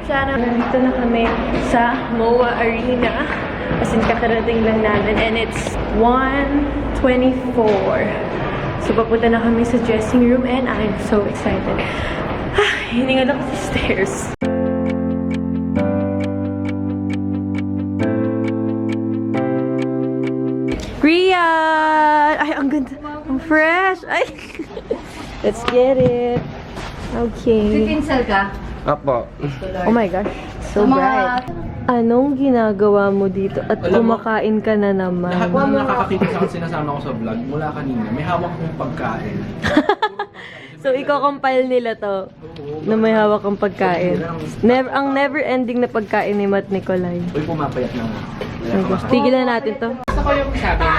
Sana. Nandito na kami sa MOA Arena. As in, kakarating lang namin. And it's 1:24. So, papunta na kami sa dressing room and I'm so excited. Hiningal ako sa stairs. Rian! Ay, ang ganda. Ang fresh. Ay. Let's get it. Okay. Pipinsel ka? Apo. Oh my gosh. So bright. Anong ginagawa mo dito? At kumakain ka na naman. Lahat ng nakakakita sa akin sinasama ko sa vlog mula kanina, may hawak kong pagkain. So, i-compile nila to na may hawak ang pagkain. Ang never-ending na pagkain ni Matt Nicolay. Uy, pumapayat na nga. Oh my gosh. Tigilan natin to. Gusto ko yung sabi mo,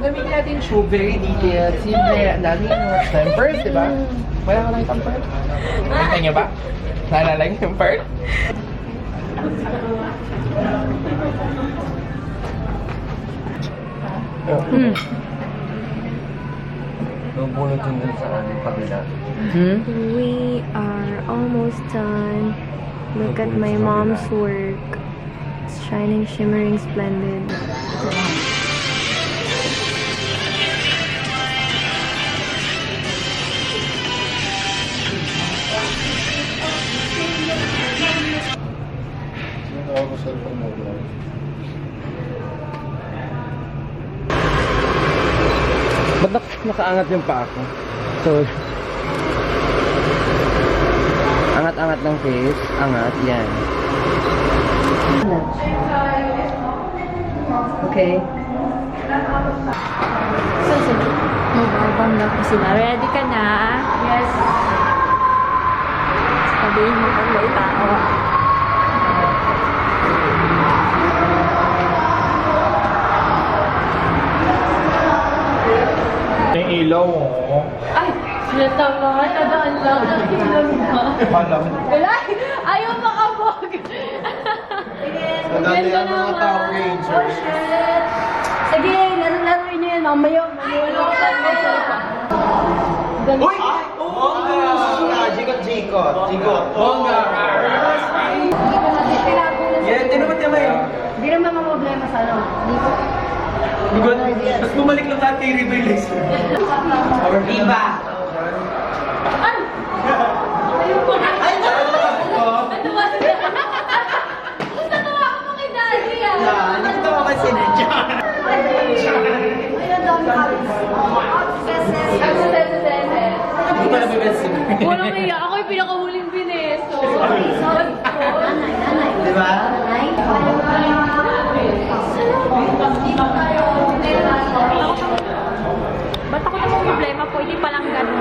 gamitin natin yung shoe, very detailed, simple, ang dami yung tempered, di ba? Wala ka lang tempered? Nakita niyo ba? Naalala niyo yung tempered? Nabulot yun dun sa kabila. We are almost done. Look at my mom's work. It's shining, shimmering, splendid. Ba't nakaangat yung paa ko? So, angat-angat ng face. Angat, yan. Okay. So, mag-album na po sila. Ready ka na? Yes. Sabihin mo pag may tao. Yung ilaw, oh. Ay! Natama! Nadaan lang. Alam. Wala! Ayaw makabog! Nadali ang mga tao, Ranger. Oh, shit! Sige, laruin niyo yun. Mamaya, maniwalakan mo sa iba. Uy! Jikot. Bongga! Yan, tinumat niya may. Hindi naman mga problema sa ano. Bigot. Tapos bumalik lang lahat kay Rivers. Diba? Ay! Ay, Natuwa siya! Natuwa ako kay Daddy ah! Nagtawa ka si Nedja. Ayun, dami kami. Hindi ko nabibensin. Walang iya. Ako yung pinakahuling bineso. Sorry po. Diba? Ba't ako namang problema po? Hindi palang ganun.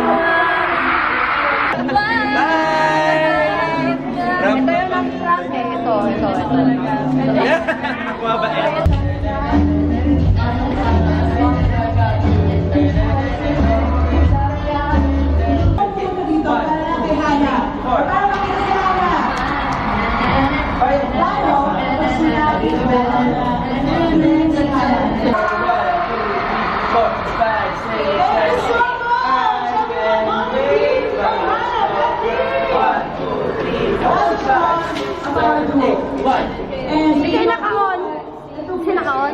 Bye! Ito yung last track eh. Ito. Mabait. Sige, naka-on. Sige, naka-on.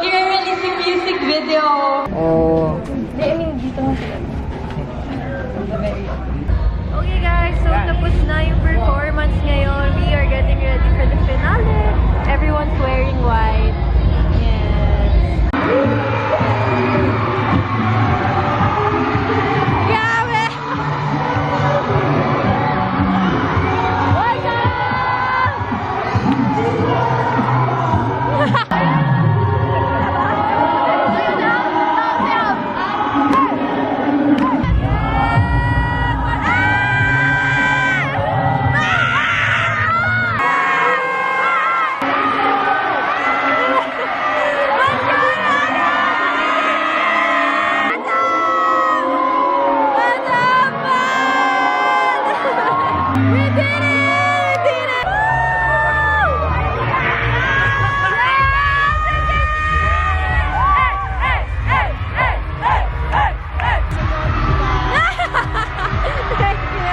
i-release yung music video. Oh. I mean, dito nga sila. Okay guys, so tapos na yung performance ngayon. We are getting ready for the finale. Everyone's wearing white. Yes. Grabe! What's We did it! We did it! Thank you!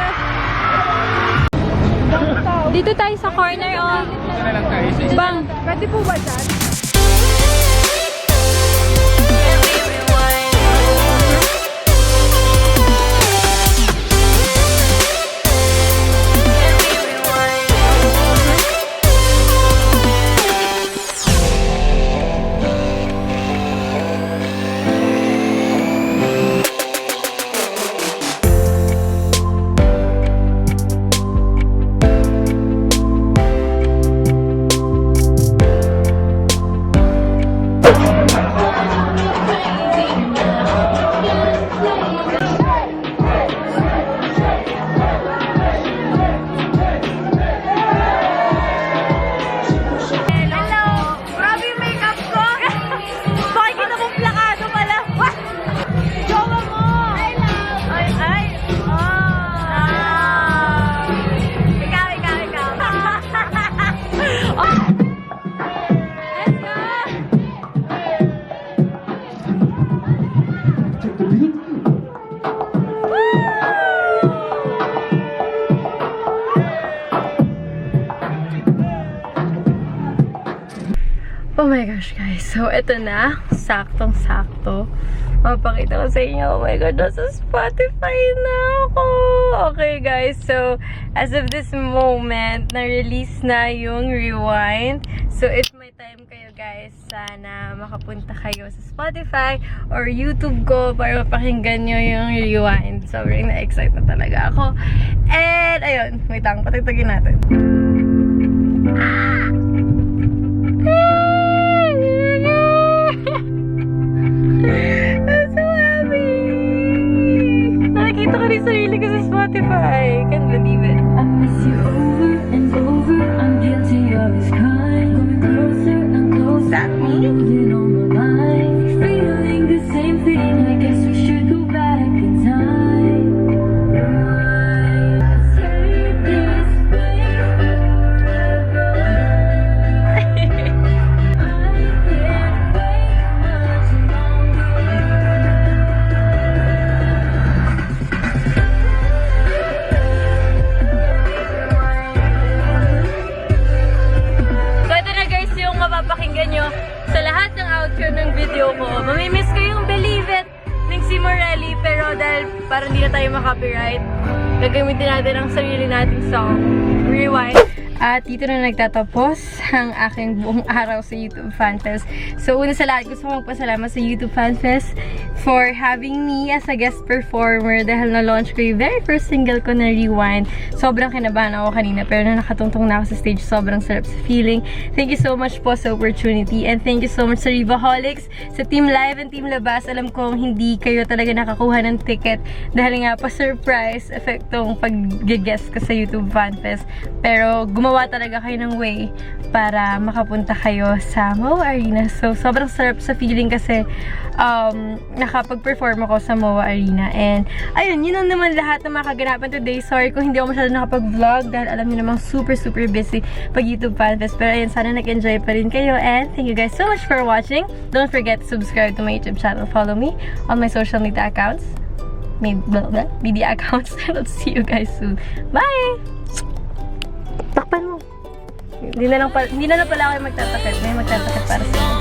Dito tayo sa corner, oh. Ito na lang tayo. Bang! Pwede po ba dyan? Oh my gosh, guys. So, eto na. Saktong-sakto. Mapakita ko sa inyo. Oh my God, nasa Spotify na ako. Okay, guys. So, as of this moment, na-release na yung Rewind. So, if may time kayo, guys, sana makapunta kayo sa Spotify or YouTube ko para mapakinggan nyo yung Rewind. Sobrang na-excite na talaga ako. And, ayun. Wait lang. Patagtagin natin. I'm so happy! Nakikita ko rin sarili ko sa Spotify. Can't believe it. I miss you over and over. I'm guilty of this crime. Coming closer and closer. That me? Moving on my mind. Feeling the same thing. I guess we should go back in time. Stay this way forever. I can't wait much longer. So, ito na guys yung mapapakinggan nyo sa lahat ng outro ng video ko. Mamimiss ko yung Believe It ng si Morelli, pero dahil parang hindi na tayo makapiright, gagamitin natin ang sarili nating song, Rewind. At dito na nagtatapos ang aking buong araw sa YouTube Fan Fest. So, una sa lahat, gusto ko magpasalamat sa YouTube Fan Fest for having me as a guest performer dahil na-launch ko yung very first single ko na Rewind. Sobrang kinabahan ako kanina, pero na nakatungtong na ako sa stage, sobrang sarap sa feeling. Thank you so much po sa opportunity, and thank you so much sa Rivaholics, sa Team Live and Team Labas. Alam kong hindi kayo talaga nakakuha ng ticket dahil nga pa-surprise epektong pag-guest ko sa YouTube Fan Fest. Pero gumawa talaga kayo ng way para makapunta kayo sa MOA Arena. So, sobrang sarap sa feeling kasi nakapag-perform ako sa MOA Arena. And, ayun, yun ang naman lahat na makaganapan today. Sorry kung hindi ako masyado nakapag-vlog dahil alam niyo namang super busy pag YouTube Fan Fest. Pero ayun, sana nag-enjoy pa rin kayo. And thank you guys so much for watching. Don't forget to subscribe to my YouTube channel. Follow me on my social media accounts. Media accounts. And I'll see you guys soon. Bye! Takpan mo. Hindi na lang pala ako yung magtatakit. May magtatakit para sa